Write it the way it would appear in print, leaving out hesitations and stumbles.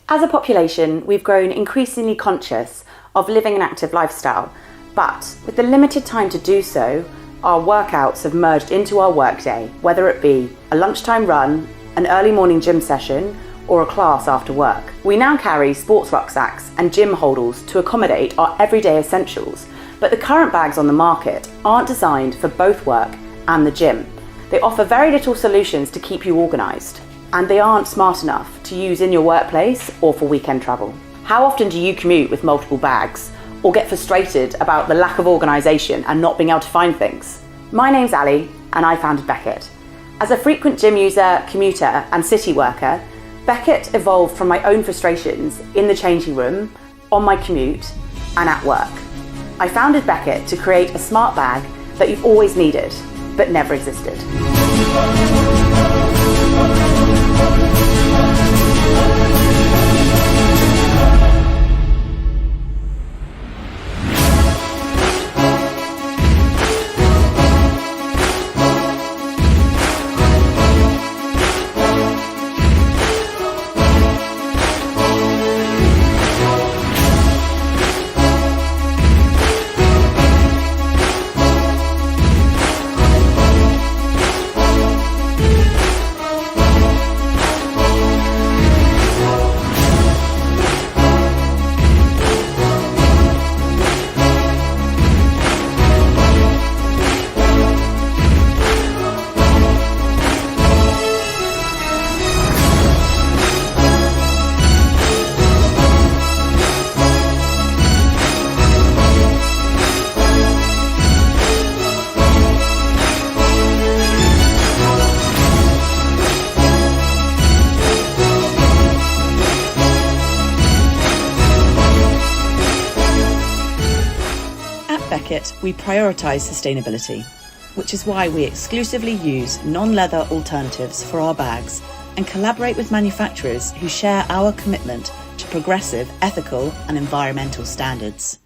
As a population, we've grown increasingly conscious of living an active lifestyle, but with the limited time to do so, our workouts have merged into our workday, whether it be a lunchtime run, an early morning gym session, or a class after work. We now carry sports rucksacks and gym holdalls to accommodate our everyday essentials, but the current bags on the market aren't designed for both work and the gym. They offer very little solutions to keep you organised, and they aren't smart enough to use in your workplace or for weekend travel. How often do you commute with multiple bags, or get frustrated about the lack of organisation and not being able to find things? My name's Ali, and I founded Becket. As a frequent gym user, commuter, and city worker, Becket evolved from my own frustrations in the changing room, on my commute, and at work. I founded Becket to create a smart bag that you've always needed, but never existed. Becket, we prioritise sustainability, which is why we exclusively use non-leather alternatives for our bags and collaborate with manufacturers who share our commitment to progressive, ethical and environmental standards.